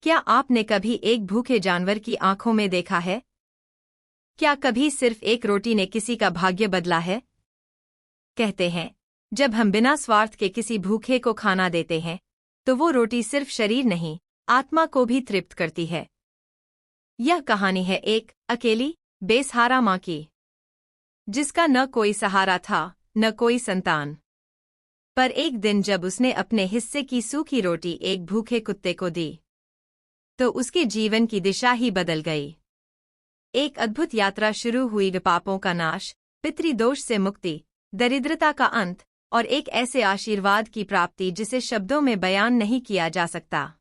क्या आपने कभी एक भूखे जानवर की आंखों में देखा है? क्या कभी सिर्फ एक रोटी ने किसी का भाग्य बदला है? कहते हैं, जब हम बिना स्वार्थ के किसी भूखे को खाना देते हैं, तो वो रोटी सिर्फ शरीर नहीं, आत्मा को भी तृप्त करती है। यह कहानी है एक अकेली, बेसहारा माँ की, जिसका न कोई सहारा था, न कोई संतान। पर एक दिन जब उसने अपने हिस्से की सूखी रोटी एक भूखे कुत्ते को दी, तो उसके जीवन की दिशा ही बदल गई। एक अद्भुत यात्रा शुरू हुई, पापों का नाश, पितृदोष से मुक्ति, दरिद्रता का अंत और एक ऐसे आशीर्वाद की प्राप्ति जिसे शब्दों में बयान नहीं किया जा सकता।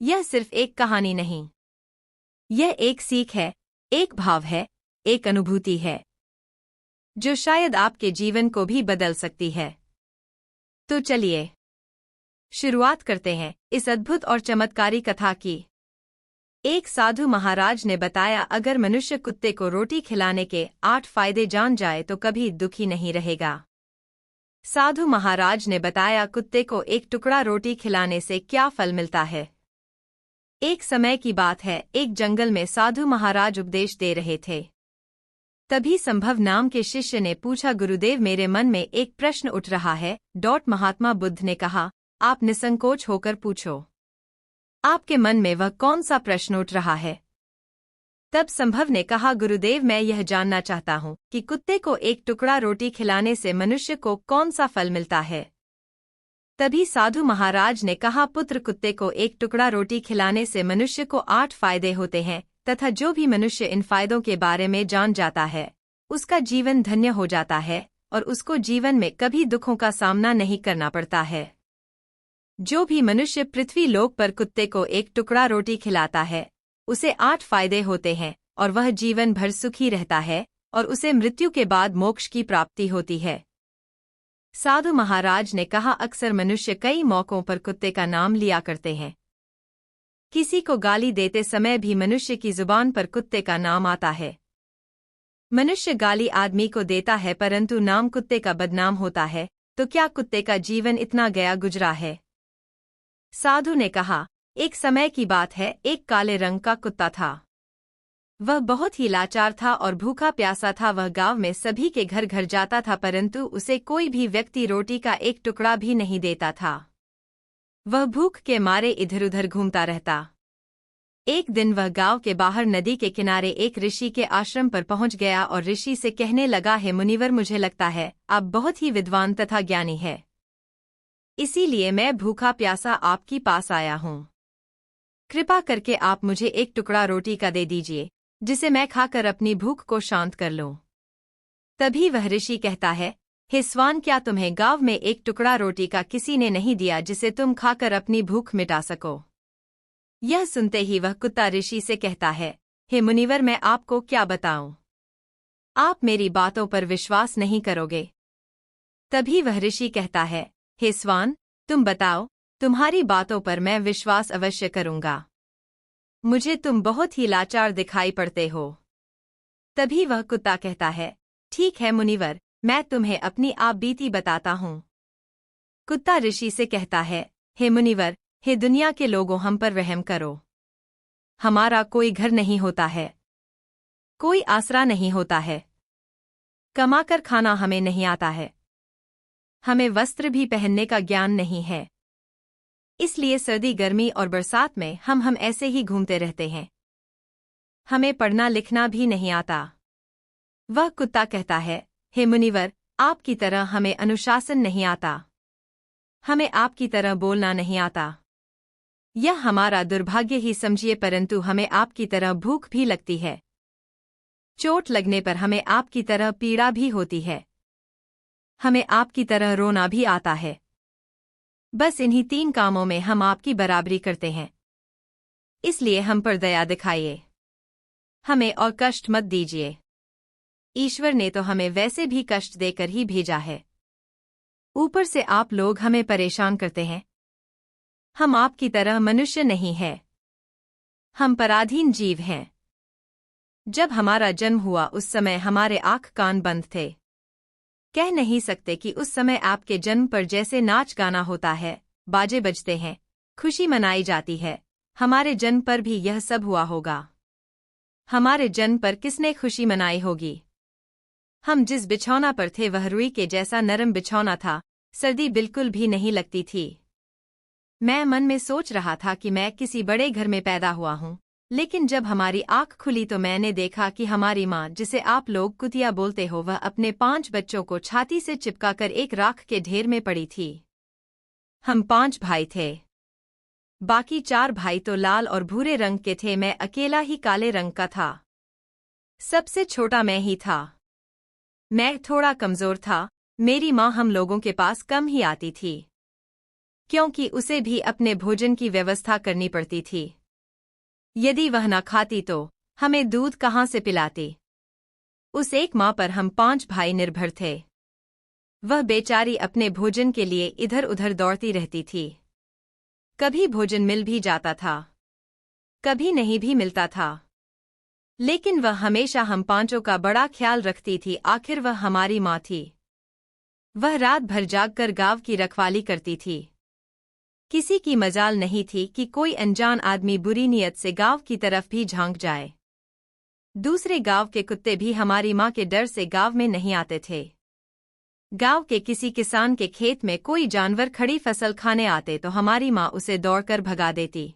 यह सिर्फ एक कहानी नहीं, यह एक सीख है, एक भाव है, एक अनुभूति है, जो शायद आपके जीवन को भी बदल सकती है। तो चलिए शुरुआत करते हैं इस अद्भुत और चमत्कारी कथा की। एक साधु महाराज ने बताया, अगर मनुष्य कुत्ते को रोटी खिलाने के 8 फायदे जान जाए तो कभी दुखी नहीं रहेगा। साधु महाराज ने बताया, कुत्ते को एक टुकड़ा रोटी खिलाने से क्या फल मिलता है। एक समय की बात है, एक जंगल में साधु महाराज उपदेश दे रहे थे। तभी संभव नाम के शिष्य ने पूछा, गुरुदेव, मेरे मन में एक प्रश्न उठ रहा है। महात्मा बुद्ध ने कहा, आप निसंकोच होकर पूछो, आपके मन में वह कौन सा प्रश्न उठ रहा है। तब संभव ने कहा, गुरुदेव, मैं यह जानना चाहता हूँ कि कुत्ते को एक टुकड़ा रोटी खिलाने से मनुष्य को कौन सा फल मिलता है। तभी साधु महाराज ने कहा, पुत्र, कुत्ते को एक टुकड़ा रोटी खिलाने से मनुष्य को 8 फायदे होते हैं तथा जो भी मनुष्य इन फायदों के बारे में जान जाता है, उसका जीवन धन्य हो जाता है और उसको जीवन में कभी दुखों का सामना नहीं करना पड़ता है। जो भी मनुष्य पृथ्वी लोक पर कुत्ते को एक टुकड़ा रोटी खिलाता है, उसे 8 फायदे होते हैं और वह जीवन भर सुखी रहता है और उसे मृत्यु के बाद मोक्ष की प्राप्ति होती है। साधु महाराज ने कहा, अक्सर मनुष्य कई मौकों पर कुत्ते का नाम लिया करते हैं। किसी को गाली देते समय भी मनुष्य की जुबान पर कुत्ते का नाम आता है। मनुष्य गाली आदमी को देता है परंतु नाम कुत्ते का बदनाम होता है, तो क्या कुत्ते का जीवन इतना गया गुजरा है। साधु ने कहा, एक समय की बात है, एक काले रंग का कुत्ता था। वह बहुत ही लाचार था और भूखा प्यासा था। वह गांव में सभी के घर घर जाता था परंतु उसे कोई भी व्यक्ति रोटी का एक टुकड़ा भी नहीं देता था। वह भूख के मारे इधर उधर घूमता रहता। एक दिन वह गांव के बाहर नदी के किनारे एक ऋषि के आश्रम पर पहुंच गया और ऋषि से कहने लगा, हे मुनिवर, मुझे लगता है आप बहुत ही विद्वान तथा ज्ञानी है, इसीलिए मैं भूखा प्यासा आपकी पास आया हूँ। कृपा करके आप मुझे एक टुकड़ा रोटी का दे दीजिए, जिसे मैं खाकर अपनी भूख को शांत कर लूं। तभी वह ऋषि कहता है, हे स्वान, क्या तुम्हें गांव में एक टुकड़ा रोटी का किसी ने नहीं दिया जिसे तुम खाकर अपनी भूख मिटा सको। यह सुनते ही वह कुत्ता ऋषि से कहता है, हे मुनिवर, मैं आपको क्या बताऊं, आप मेरी बातों पर विश्वास नहीं करोगे। तभी वह ऋषि कहता है, हे स्वान, तुम बताओ, तुम्हारी बातों पर मैं विश्वास अवश्य करूंगा। मुझे तुम बहुत ही लाचार दिखाई पड़ते हो। तभी वह कुत्ता कहता है, ठीक है मुनिवर, मैं तुम्हें अपनी आप बीती बताता हूँ। कुत्ता ऋषि से कहता है, हे मुनिवर, हे दुनिया के लोगों, हम पर रहम करो। हमारा कोई घर नहीं होता है, कोई आसरा नहीं होता है, कमाकर खाना हमें नहीं आता है, हमें वस्त्र भी पहनने का ज्ञान नहीं है, इसलिए सर्दी, गर्मी और बरसात में हम ऐसे ही घूमते रहते हैं। हमें पढ़ना लिखना भी नहीं आता। वह कुत्ता कहता है, हे मुनिवर, आपकी तरह हमें अनुशासन नहीं आता, हमें आपकी तरह बोलना नहीं आता। यह हमारा दुर्भाग्य ही समझिए, परंतु हमें आपकी तरह भूख भी लगती है। चोट लगने पर हमें आपकी तरह पीड़ा भी होती है, हमें आपकी तरह रोना भी आता है। बस इन्हीं 3 कामों में हम आपकी बराबरी करते हैं, इसलिए हम पर दया दिखाइए, हमें और कष्ट मत दीजिए। ईश्वर ने तो हमें वैसे भी कष्ट देकर ही भेजा है, ऊपर से आप लोग हमें परेशान करते हैं। हम आपकी तरह मनुष्य नहीं हैं, हम पराधीन जीव हैं। जब हमारा जन्म हुआ उस समय हमारे आँख कान बंद थे। कह नहीं सकते कि उस समय आपके जन्म पर जैसे नाच गाना होता है, बाजे बजते हैं, खुशी मनाई जाती है, हमारे जन्म पर भी यह सब हुआ होगा। हमारे जन्म पर किसने खुशी मनाई होगी? हम जिस बिछौना पर थे वह रुई के जैसा नरम बिछौना था, सर्दी बिल्कुल भी नहीं लगती थी। मैं मन में सोच रहा था कि मैं किसी बड़े घर में पैदा हुआ हूँ, लेकिन जब हमारी आँख खुली तो मैंने देखा कि हमारी माँ, जिसे आप लोग कुतिया बोलते हो, वह अपने 5 बच्चों को छाती से चिपकाकर एक राख के ढेर में पड़ी थी। हम 5 भाई थे। बाकी 4 भाई तो लाल और भूरे रंग के थे, मैं अकेला ही काले रंग का था। सबसे छोटा मैं ही था। मैं थोड़ा कमजोर था। मेरी माँ हम लोगों के पास कम ही आती थी, क्योंकि उसे भी अपने भोजन की व्यवस्था करनी पड़ती थी। यदि वह न खाती तो हमें दूध कहाँ से पिलाती? उस एक माँ पर हम 5 भाई निर्भर थे। वह बेचारी अपने भोजन के लिए इधर उधर दौड़ती रहती थी। कभी भोजन मिल भी जाता था, कभी नहीं भी मिलता था, लेकिन वह हमेशा हम 5 का बड़ा ख्याल रखती थी। आखिर वह हमारी माँ थी। वह रात भर जागकर गांव की रखवाली करती थी। किसी की मजाल नहीं थी कि कोई अनजान आदमी बुरी नीयत से गांव की तरफ भी झांक जाए। दूसरे गांव के कुत्ते भी हमारी माँ के डर से गांव में नहीं आते थे। गांव के किसी किसान के खेत में कोई जानवर खड़ी फसल खाने आते तो हमारी माँ उसे दौड़कर भगा देती।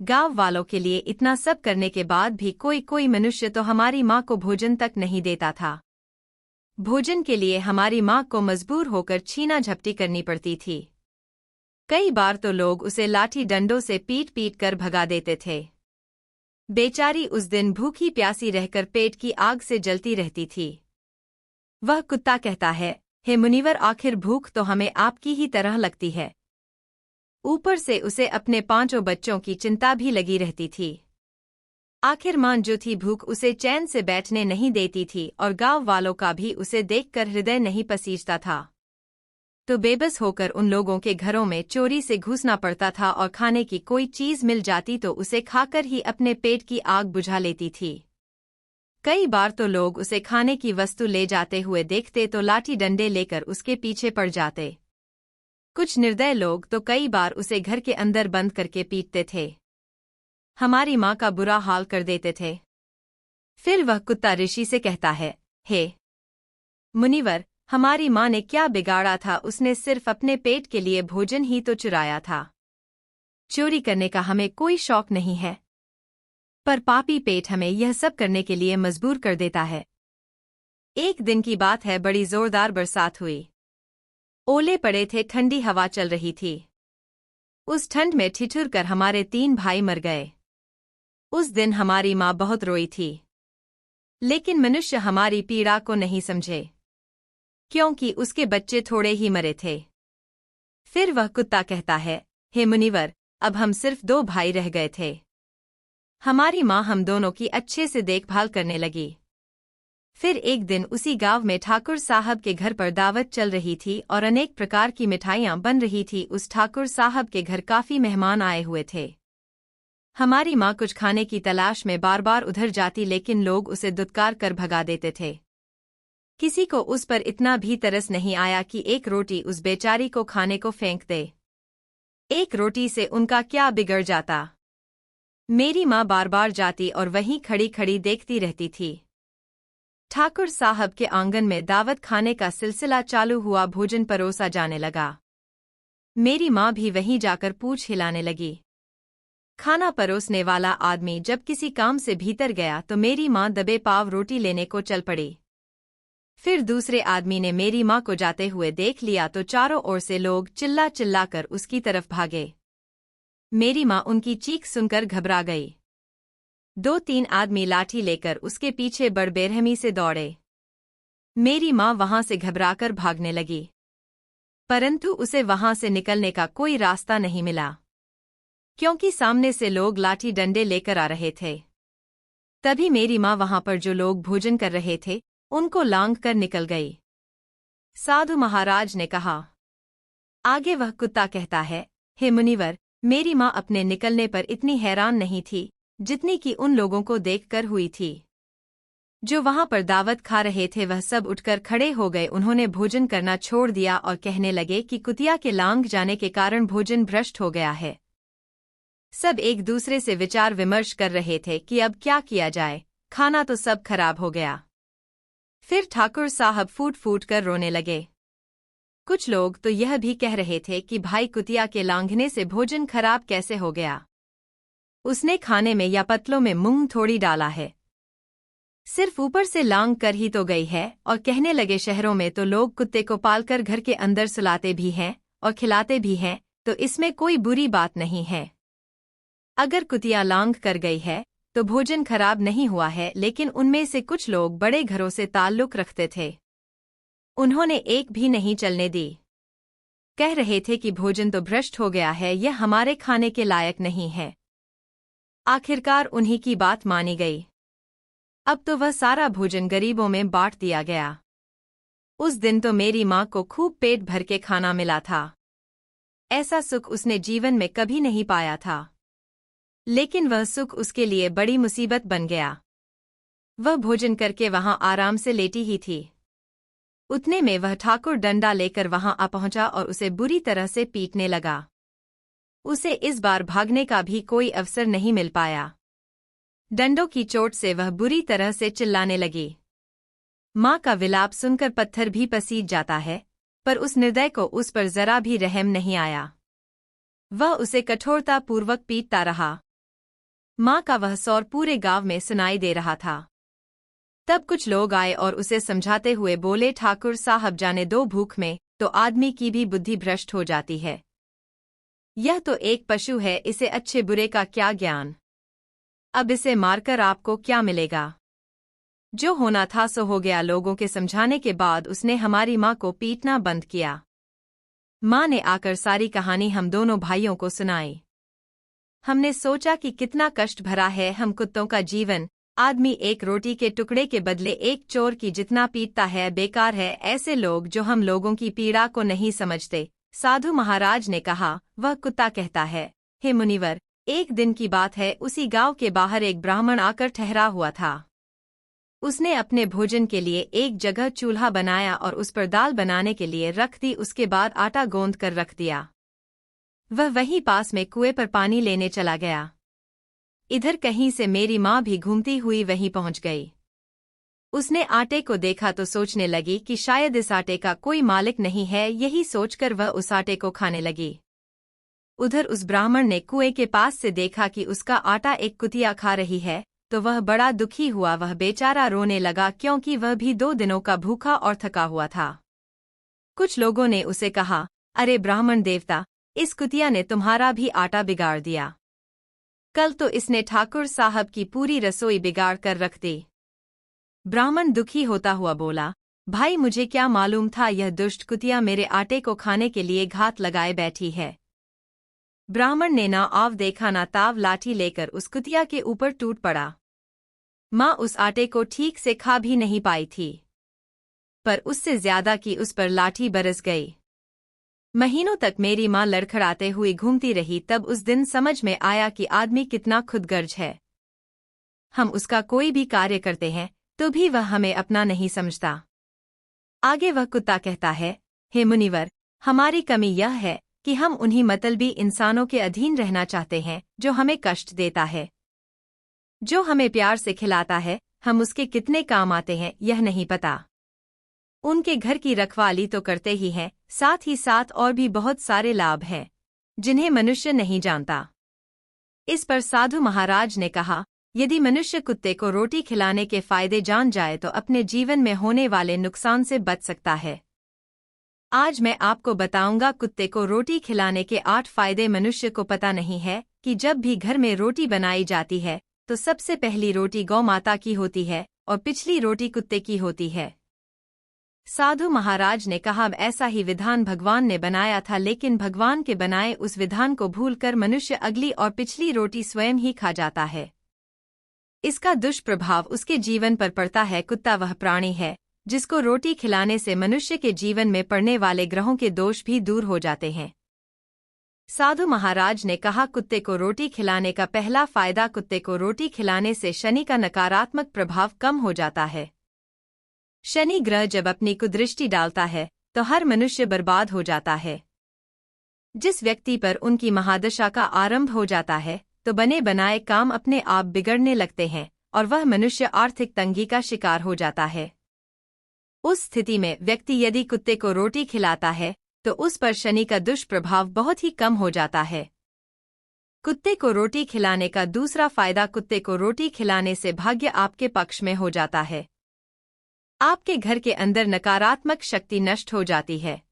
गांव वालों के लिए इतना सब करने के बाद भी कोई मनुष्य तो हमारी माँ को भोजन तक नहीं देता था। भोजन के लिए हमारी माँ को मजबूर होकर छीना झपटी करनी पड़ती थी। कई बार तो लोग उसे लाठी डंडों से पीट पीट कर भगा देते थे। बेचारी उस दिन भूखी प्यासी रहकर पेट की आग से जलती रहती थी। वह कुत्ता कहता है, हे मुनिवर, आखिर भूख तो हमें आपकी ही तरह लगती है। ऊपर से उसे अपने 5 बच्चों की चिंता भी लगी रहती थी। आखिर मां जो थी, भूख उसे चैन से बैठने नहीं देती थी और गांव वालों का भी उसे देखकर हृदय नहीं पसीजता था। तो बेबस होकर उन लोगों के घरों में चोरी से घुसना पड़ता था और खाने की कोई चीज मिल जाती तो उसे खाकर ही अपने पेट की आग बुझा लेती थी। कई बार तो लोग उसे खाने की वस्तु ले जाते हुए देखते तो लाठी डंडे लेकर उसके पीछे पड़ जाते। कुछ निर्दय लोग तो कई बार उसे घर के अंदर बंद करके पीटते थे। हमारी माँ का बुरा हाल कर देते थे। फिर वह कुत्ता ऋषि से कहता है, हे मुनिवर, हमारी माँ ने क्या बिगाड़ा था? उसने सिर्फ अपने पेट के लिए भोजन ही तो चुराया था। चोरी करने का हमें कोई शौक नहीं है, पर पापी पेट हमें यह सब करने के लिए मजबूर कर देता है। एक दिन की बात है, बड़ी जोरदार बरसात हुई। ओले पड़े थे, ठंडी हवा चल रही थी। उस ठंड में ठिठुर कर हमारे 3 भाई मर गए। उस दिन हमारी माँ बहुत रोई थी, लेकिन मनुष्य हमारी पीड़ा को नहीं समझे, क्योंकि उसके बच्चे थोड़े ही मरे थे। फिर वह कुत्ता कहता है, हे मुनिवर, अब हम सिर्फ 2 भाई रह गए थे। हमारी माँ हम दोनों की अच्छे से देखभाल करने लगी। फिर एक दिन उसी गांव में ठाकुर साहब के घर पर दावत चल रही थी और अनेक प्रकार की मिठाइयाँ बन रही थी। उस ठाकुर साहब के घर काफी मेहमान आए हुए थे। हमारी माँ कुछ खाने की तलाश में बार बार उधर जाती, लेकिन लोग उसे दुत्कार कर भगा देते थे। किसी को उस पर इतना भी तरस नहीं आया कि एक रोटी उस बेचारी को खाने को फेंक दे। एक रोटी से उनका क्या बिगड़ जाता? मेरी माँ बार बार जाती और वहीं खड़ी खड़ी देखती रहती थी। ठाकुर साहब के आंगन में दावत खाने का सिलसिला चालू हुआ। भोजन परोसा जाने लगा। मेरी माँ भी वहीं जाकर पूंछ हिलाने लगी। खाना परोसने वाला आदमी जब किसी काम से भीतर गया तो मेरी माँ दबे पाव रोटी लेने को चल पड़ी। फिर दूसरे आदमी ने मेरी माँ को जाते हुए देख लिया तो चारों ओर से लोग चिल्ला चिल्लाकर उसकी तरफ भागे। मेरी माँ उनकी चीख सुनकर घबरा गई। 2-3 आदमी लाठी लेकर उसके पीछे बड़ बेरहमी से दौड़े। मेरी माँ वहां से घबराकर भागने लगी, परंतु उसे वहां से निकलने का कोई रास्ता नहीं मिला, क्योंकि सामने से लोग लाठी डंडे लेकर आ रहे थे। तभी मेरी माँ वहां पर जो लोग भोजन कर रहे थे उनको लांघ कर निकल गई। साधु महाराज ने कहा। आगे वह कुत्ता कहता है, हे मुनिवर, मेरी माँ अपने निकलने पर इतनी हैरान नहीं थी जितनी कि उन लोगों को देखकर हुई थी। जो वहां पर दावत खा रहे थे वह सब उठकर खड़े हो गए। उन्होंने भोजन करना छोड़ दिया और कहने लगे कि कुतिया के लांघ जाने के कारण भोजन भ्रष्ट हो गया है। सब एक दूसरे से विचार विमर्श कर रहे थे कि अब क्या किया जाए, खाना तो सब खराब हो गया। फिर ठाकुर साहब फूट फूट कर रोने लगे। कुछ लोग तो यह भी कह रहे थे कि भाई कुतिया के लांघने से भोजन खराब कैसे हो गया, उसने खाने में या पतलों में मूंग थोड़ी डाला है, सिर्फ ऊपर से लांघ कर ही तो गई है। और कहने लगे शहरों में तो लोग कुत्ते को पालकर घर के अंदर सुलाते भी हैं और खिलाते भी हैं, तो इसमें कोई बुरी बात नहीं है। अगर कुतिया लांघ कर गई है तो भोजन खराब नहीं हुआ है। लेकिन उनमें से कुछ लोग बड़े घरों से ताल्लुक रखते थे, उन्होंने एक भी नहीं चलने दी। कह रहे थे कि भोजन तो भ्रष्ट हो गया है, यह हमारे खाने के लायक नहीं है। आखिरकार उन्हीं की बात मानी गई। अब तो वह सारा भोजन गरीबों में बांट दिया गया। उस दिन तो मेरी माँ को खूब पेट भर के खाना मिला था। ऐसा सुख उसने जीवन में कभी नहीं पाया था। लेकिन वह सुख उसके लिए बड़ी मुसीबत बन गया। वह भोजन करके वहां आराम से लेटी ही थी। उतने में वह ठाकुर डंडा लेकर वहां आ पहुंचा और उसे बुरी तरह से पीटने लगा। उसे इस बार भागने का भी कोई अवसर नहीं मिल पाया। डंडों की चोट से वह बुरी तरह से चिल्लाने लगी। माँ का विलाप सुनकर पत्थर भी पसीज जाता है, पर उस निर्दय को उस पर जरा भी रहम नहीं आया। वह उसे कठोरतापूर्वक पीटता रहा। माँ का वह सौर पूरे गांव में सुनाई दे रहा था। तब कुछ लोग आए और उसे समझाते हुए बोले, ठाकुर साहब जाने दो, भूख में तो आदमी की भी बुद्धि भ्रष्ट हो जाती है। यह तो एक पशु है, इसे अच्छे बुरे का क्या ज्ञान। अब इसे मारकर आपको क्या मिलेगा। जो होना था सो हो गया। लोगों के समझाने के बाद उसने हमारी माँ को पीटना बंद किया। माँ ने आकर सारी कहानी हम दोनों भाइयों को सुनाई। हमने सोचा कि कितना कष्ट भरा है हम कुत्तों का जीवन। आदमी एक रोटी के टुकड़े के बदले एक चोर की जितना पीटता है, बेकार है ऐसे लोग जो हम लोगों की पीड़ा को नहीं समझते। साधु महाराज ने कहा, वह कुत्ता कहता है, हे मुनिवर, एक दिन की बात है, उसी गांव के बाहर एक ब्राह्मण आकर ठहरा हुआ था। उसने अपने भोजन के लिए एक जगह चूल्हा बनाया और उस पर दाल बनाने के लिए रख दी। उसके बाद आटा गोंद कर रख दिया। वह वहीं पास में कुएं पर पानी लेने चला गया। इधर कहीं से मेरी माँ भी घूमती हुई वहीं पहुंच गई। उसने आटे को देखा तो सोचने लगी कि शायद इस आटे का कोई मालिक नहीं है। यही सोचकर वह उस आटे को खाने लगी। उधर उस ब्राह्मण ने कुएं के पास से देखा कि उसका आटा एक कुतिया खा रही है, तो वह बड़ा दुखी हुआ। वह बेचारा रोने लगा, क्योंकि वह भी 2 दिनों का भूखा और थका हुआ था। कुछ लोगों ने उसे कहा, अरे ब्राह्मण देवता, इस कुतिया ने तुम्हारा भी आटा बिगाड़ दिया। कल तो इसने ठाकुर साहब की पूरी रसोई बिगाड़ कर रख दी। ब्राह्मण दुखी होता हुआ बोला, भाई मुझे क्या मालूम था यह दुष्ट कुतिया मेरे आटे को खाने के लिए घात लगाए बैठी है। ब्राह्मण ने ना आव देखा ना ताव, लाठी लेकर उस कुतिया के ऊपर टूट पड़ा। माँ उस आटे को ठीक से खा भी नहीं पाई थी, पर उससे ज्यादा की उस पर लाठी बरस गई। महीनों तक मेरी माँ लड़खड़ाते हुई घूमती रही। तब उस दिन समझ में आया कि आदमी कितना खुदगर्ज है। हम उसका कोई भी कार्य करते हैं तो भी वह हमें अपना नहीं समझता। आगे वह कुत्ता कहता है, हे मुनिवर, हमारी कमी यह है कि हम उन्हीं मतलबी इंसानों के अधीन रहना चाहते हैं जो हमें कष्ट देता है। जो हमें प्यार से खिलाता है, हम उसके कितने काम आते हैं यह नहीं पता। उनके घर की रखवाली तो करते ही हैं, साथ ही साथ और भी बहुत सारे लाभ हैं जिन्हें मनुष्य नहीं जानता। इस पर साधु महाराज ने कहा, यदि मनुष्य कुत्ते को रोटी खिलाने के फायदे जान जाए तो अपने जीवन में होने वाले नुकसान से बच सकता है। आज मैं आपको बताऊंगा कुत्ते को रोटी खिलाने के 8 फायदे। मनुष्य को पता नहीं है कि जब भी घर में रोटी बनाई जाती है तो सबसे पहली रोटी गौ माता की होती है और पिछली रोटी कुत्ते की होती है। साधु महाराज ने कहा, ऐसा ही विधान भगवान ने बनाया था, लेकिन भगवान के बनाए उस विधान को भूलकर मनुष्य अगली और पिछली रोटी स्वयं ही खा जाता है। इसका दुष्प्रभाव उसके जीवन पर पड़ता है। कुत्ता वह प्राणी है जिसको रोटी खिलाने से मनुष्य के जीवन में पड़ने वाले ग्रहों के दोष भी दूर हो जाते हैं। साधु महाराज ने कहा, कुत्ते को रोटी खिलाने का पहला फायदा, कुत्ते को रोटी खिलाने से शनि का नकारात्मक प्रभाव कम हो जाता है। शनि ग्रह जब अपनी कुदृष्टि डालता है तो हर मनुष्य बर्बाद हो जाता है। जिस व्यक्ति पर उनकी महादशा का आरंभ हो जाता है तो बने बनाए काम अपने आप बिगड़ने लगते हैं और वह मनुष्य आर्थिक तंगी का शिकार हो जाता है। उस स्थिति में व्यक्ति यदि कुत्ते को रोटी खिलाता है तो उस पर शनि का दुष्प्रभाव बहुत ही कम हो जाता है। कुत्ते को रोटी खिलाने का दूसरा फायदा, कुत्ते को रोटी खिलाने से भाग्य आपके पक्ष में हो जाता है। आपके घर के अंदर नकारात्मक शक्ति नष्ट हो जाती है।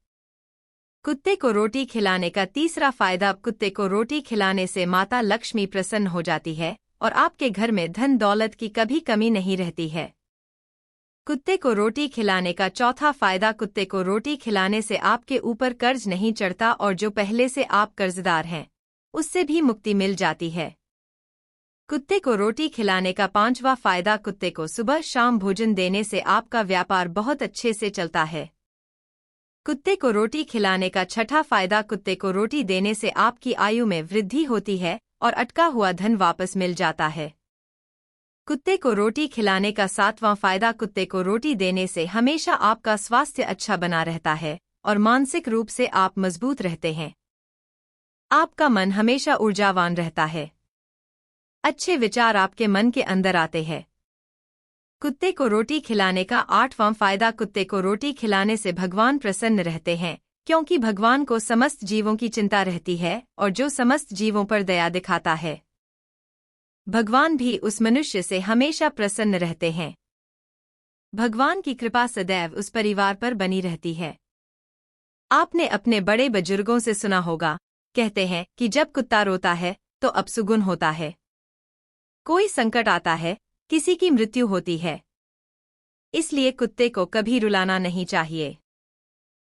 कुत्ते को रोटी खिलाने का तीसरा फायदा, कुत्ते को रोटी खिलाने से माता लक्ष्मी प्रसन्न हो जाती है और आपके घर में धन दौलत की कभी कमी नहीं रहती है। कुत्ते को रोटी खिलाने का चौथा फायदा, कुत्ते को रोटी खिलाने से आपके ऊपर कर्ज नहीं चढ़ता और जो पहले से आप कर्जदार हैं उससे भी मुक्ति मिल जाती है। कुत्ते को रोटी खिलाने का पांचवा फायदा, कुत्ते को सुबह शाम भोजन देने से आपका व्यापार बहुत अच्छे से चलता है। कुत्ते को रोटी खिलाने का छठा फायदा, कुत्ते को रोटी देने से आपकी आयु में वृद्धि होती है और अटका हुआ धन वापस मिल जाता है। कुत्ते को रोटी खिलाने का सातवां फायदा, कुत्ते को रोटी देने से हमेशा आपका स्वास्थ्य अच्छा बना रहता है और मानसिक रूप से आप मजबूत रहते हैं। आपका मन हमेशा ऊर्जावान रहता है। अच्छे विचार आपके मन के अंदर आते हैं। कुत्ते को रोटी खिलाने का आठवां फायदा, कुत्ते को रोटी खिलाने से भगवान प्रसन्न रहते हैं क्योंकि भगवान को समस्त जीवों की चिंता रहती है और जो समस्त जीवों पर दया दिखाता है भगवान भी उस मनुष्य से हमेशा प्रसन्न रहते हैं। भगवान की कृपा सदैव उस परिवार पर बनी रहती है। आपने अपने बड़े बुजुर्गों से सुना होगा, कहते हैं कि जब कुत्ता रोता है तो अपशुगुन होता है। कोई संकट आता है, किसी की मृत्यु होती है। इसलिए कुत्ते को कभी रुलाना नहीं चाहिए।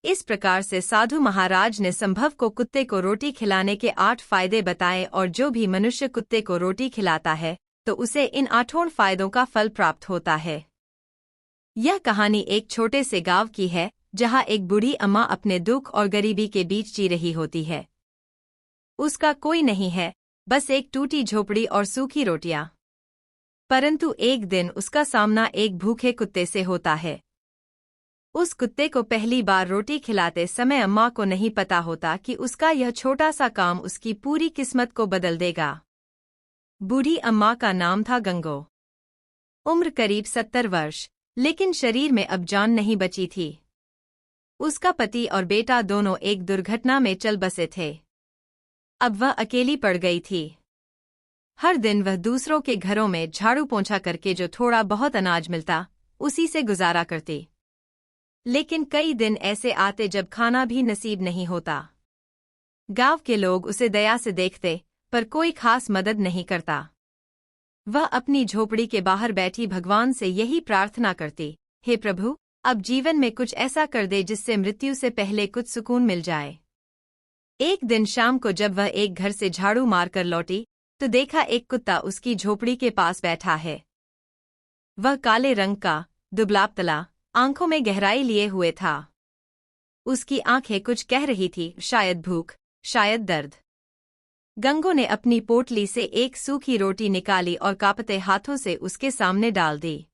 इस प्रकार से साधु महाराज ने संभव को कुत्ते को रोटी खिलाने के 8 फायदे बताए और जो भी मनुष्य कुत्ते को रोटी खिलाता है तो उसे इन 8 फायदों का फल प्राप्त होता है। यह कहानी एक छोटे से गांव की है जहां एक बूढ़ी अम्मा अपने दुख और गरीबी के बीच जी रही होती है। उसका कोई नहीं है, बस एक टूटी झोपड़ी और सूखी रोटियां। परंतु एक दिन उसका सामना एक भूखे कुत्ते से होता है। उस कुत्ते को पहली बार रोटी खिलाते समय अम्मा को नहीं पता होता कि उसका यह छोटा सा काम उसकी पूरी किस्मत को बदल देगा। बूढ़ी अम्मा का नाम था गंगो। उम्र करीब 70 वर्ष, लेकिन शरीर में अब जान नहीं बची थी। उसका पति और बेटा दोनों एक दुर्घटना में चल बसे थे। अब वह अकेली पड़ गई थी। हर दिन वह दूसरों के घरों में झाड़ू पोंछा करके जो थोड़ा बहुत अनाज मिलता उसी से गुजारा करती। लेकिन कई दिन ऐसे आते जब खाना भी नसीब नहीं होता। गांव के लोग उसे दया से देखते पर कोई खास मदद नहीं करता। वह अपनी झोपड़ी के बाहर बैठी भगवान से यही प्रार्थना करती, हे प्रभु, अब जीवन में कुछ ऐसा कर दे जिससे मृत्यु से पहले कुछ सुकून मिल जाए। एक दिन शाम को जब वह एक घर से झाड़ू मारकर लौटी तो देखा एक कुत्ता उसकी झोपड़ी के पास बैठा है। वह काले रंग का, दुबला-पतला, आंखों में गहराई लिए हुए था। उसकी आंखें कुछ कह रही थी, शायद भूख, शायद दर्द। गंगो ने अपनी पोटली से एक सूखी रोटी निकाली और कांपते हाथों से उसके सामने डाल दी।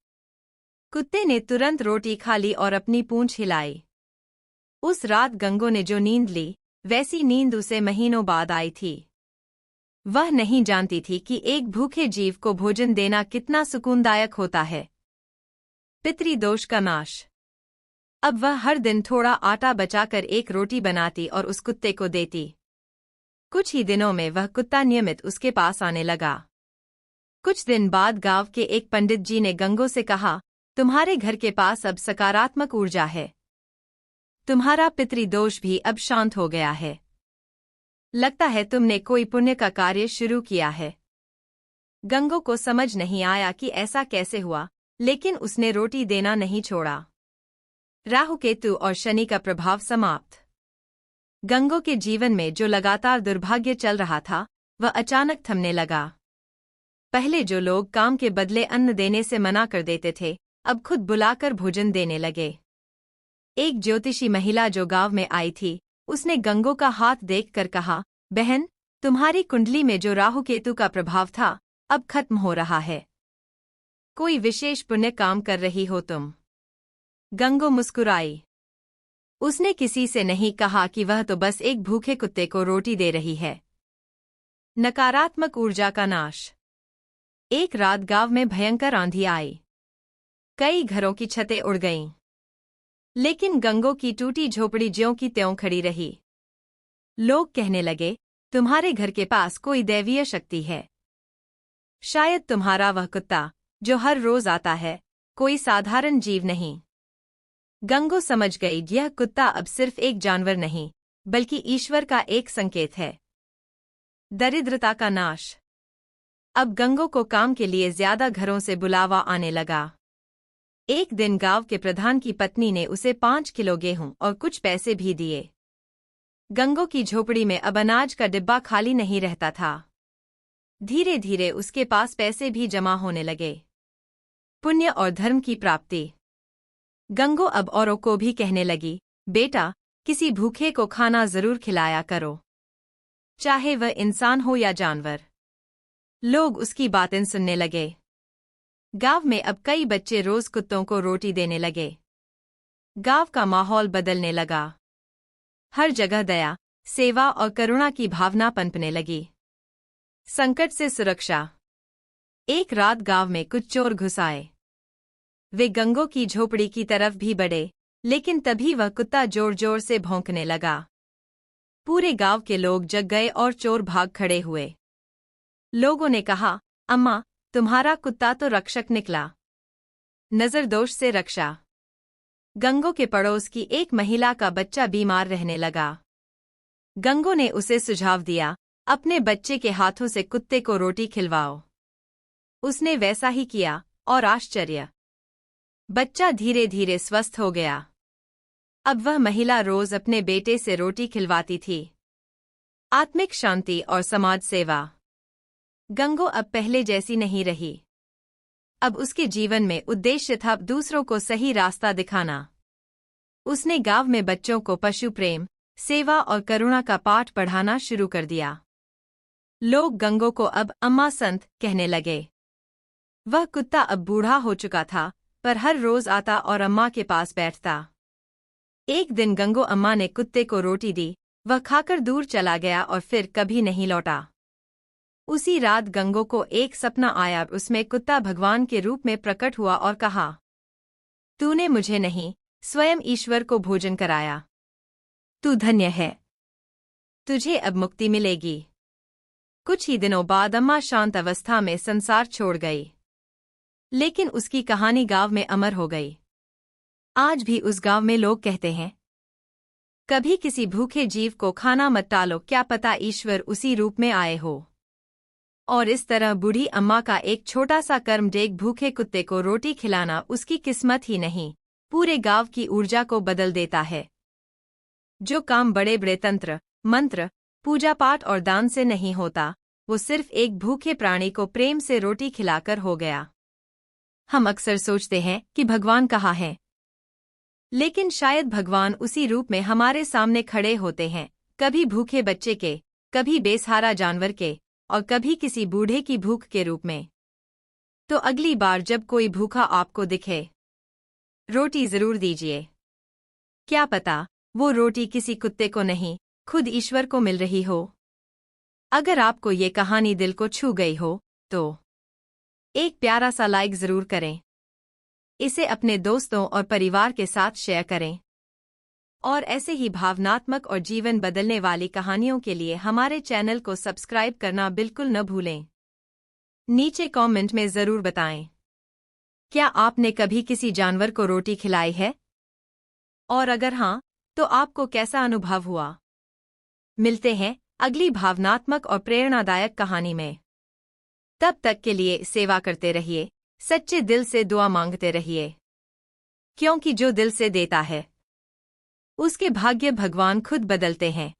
कुत्ते ने तुरंत रोटी खा ली और अपनी पूंछ हिलाई। उस रात गंगो ने जो नींद ली वैसी नींद उसे महीनों बाद आई थी। वह नहीं जानती थी कि एक भूखे जीव को भोजन देना कितना सुकूनदायक होता है। पितृदोष का नाश। अब वह हर दिन थोड़ा आटा बचाकर एक रोटी बनाती और उस कुत्ते को देती। कुछ ही दिनों में वह कुत्ता नियमित उसके पास आने लगा। कुछ दिन बाद गांव के एक पंडित जी ने गंगो से कहा, तुम्हारे घर के पास अब सकारात्मक ऊर्जा है। तुम्हारा पितृदोष भी अब शांत हो गया है। लगता है तुमने कोई पुण्य का कार्य शुरू किया है। गंगो को समझ नहीं आया कि ऐसा कैसे हुआ, लेकिन उसने रोटी देना नहीं छोड़ा। राहु केतु और शनि का प्रभाव समाप्त। गंगो के जीवन में जो लगातार दुर्भाग्य चल रहा था वह अचानक थमने लगा। पहले जो लोग काम के बदले अन्न देने से मना कर देते थे अब खुद बुलाकर भोजन देने लगे। एक ज्योतिषी महिला जो गांव में आई थी उसने गंगो का हाथ देखकर कहा, बहन, तुम्हारी कुंडली में जो राहु केतु का प्रभाव था अब खत्म हो रहा है। कोई विशेष पुण्य काम कर रही हो तुम? गंगो मुस्कुराई। उसने किसी से नहीं कहा कि वह तो बस एक भूखे कुत्ते को रोटी दे रही है। नकारात्मक ऊर्जा का नाश। एक रात गांव में भयंकर आंधी आई। कई घरों की छतें उड़ गईं। लेकिन गंगो की टूटी झोपड़ी ज्यों की त्यों खड़ी रही। लोग कहने लगे, तुम्हारे घर के पास कोई दैवीय शक्ति है। शायद तुम्हारा वह कुत्ता जो हर रोज आता है कोई साधारण जीव नहीं। गंगो समझ गई, यह कुत्ता अब सिर्फ एक जानवर नहीं बल्कि ईश्वर का एक संकेत है। दरिद्रता का नाश। अब गंगो को काम के लिए ज्यादा घरों से बुलावा आने लगा। एक दिन गांव के प्रधान की पत्नी ने उसे 5 किलो गेहूं और कुछ पैसे भी दिए। गंगो की झोपड़ी में अब अनाज का डिब्बा खाली नहीं रहता था। धीरे धीरे उसके पास पैसे भी जमा होने लगे। पुण्य और धर्म की प्राप्ति। गंगो अब औरों को भी कहने लगी, बेटा, किसी भूखे को खाना जरूर खिलाया करो, चाहे वह इंसान हो या जानवर। लोग उसकी बातें सुनने लगे। गांव में अब कई बच्चे रोज कुत्तों को रोटी देने लगे। गांव का माहौल बदलने लगा। हर जगह दया, सेवा और करुणा की भावना पनपने लगी। संकट से सुरक्षा। एक रात गांव में कुछ चोर घुस आए। वे गंगो की झोपड़ी की तरफ भी बढ़े, लेकिन तभी वह कुत्ता जोर जोर से भौंकने लगा। पूरे गांव के लोग जग गए और चोर भाग खड़े हुए। लोगों ने कहा, अम्मा, तुम्हारा कुत्ता तो रक्षक निकला। नजरदोष से रक्षा। गंगो के पड़ोस की एक महिला का बच्चा बीमार रहने लगा। गंगो ने उसे सुझाव दिया, अपने बच्चे के हाथों से कुत्ते को रोटी खिलवाओ। उसने वैसा ही किया और आश्चर्य, बच्चा धीरे धीरे स्वस्थ हो गया। अब वह महिला रोज अपने बेटे से रोटी खिलवाती थी। आत्मिक शांति और समाज सेवा। गंगो अब पहले जैसी नहीं रही। अब उसके जीवन में उद्देश्य था दूसरों को सही रास्ता दिखाना। उसने गांव में बच्चों को पशु प्रेम, सेवा और करुणा का पाठ पढ़ाना शुरू कर दिया। लोग गंगो को अब अम्मा संत कहने लगे। वह कुत्ता अब बूढ़ा हो चुका था, पर हर रोज आता और अम्मा के पास बैठता। एक दिन गंगो अम्मा ने कुत्ते को रोटी दी, वह खाकर दूर चला गया और फिर कभी नहीं लौटा। उसी रात गंगो को एक सपना आया। उसमें कुत्ता भगवान के रूप में प्रकट हुआ और कहा, तूने मुझे नहीं, स्वयं ईश्वर को भोजन कराया। तू धन्य है। तुझे अब मुक्ति मिलेगी। कुछ ही दिनों बाद अम्मा शांत अवस्था में संसार छोड़ गई। लेकिन उसकी कहानी गांव में अमर हो गई। आज भी उस गांव में लोग कहते हैं, कभी किसी भूखे जीव को खाना मत टालो, क्या पता ईश्वर उसी रूप में आए हो। और इस तरह बूढ़ी अम्मा का एक छोटा सा कर्म, एक भूखे कुत्ते को रोटी खिलाना, उसकी किस्मत ही नहीं, पूरे गांव की ऊर्जा को बदल देता है। जो काम बड़े बड़े तंत्र, मंत्र, पूजा पाठ और दान से नहीं होता, वो सिर्फ एक भूखे प्राणी को प्रेम से रोटी खिलाकर हो गया। हम अक्सर सोचते हैं कि भगवान कहाँ है, लेकिन शायद भगवान उसी रूप में हमारे सामने खड़े होते हैं, कभी भूखे बच्चे के, कभी बेसहारा जानवर के, और कभी किसी बूढ़े की भूख के रूप में। तो अगली बार जब कोई भूखा आपको दिखे, रोटी जरूर दीजिए। क्या पता वो रोटी किसी कुत्ते को नहीं, खुद ईश्वर को मिल रही हो। अगर आपको ये कहानी दिल को छू गई हो तो एक प्यारा सा लाइक जरूर करें। इसे अपने दोस्तों और परिवार के साथ शेयर करें। और ऐसे ही भावनात्मक और जीवन बदलने वाली कहानियों के लिए हमारे चैनल को सब्सक्राइब करना बिल्कुल न भूलें। नीचे कमेंट में जरूर बताएं, क्या आपने कभी किसी जानवर को रोटी खिलाई है? और अगर हाँ, तो आपको कैसा अनुभव हुआ? मिलते हैं अगली भावनात्मक और प्रेरणादायक कहानी में। तब तक के लिए सेवा करते रहिए, सच्चे दिल से दुआ मांगते रहिए, क्योंकि जो दिल से देता है उसके भाग्य भगवान खुद बदलते हैं।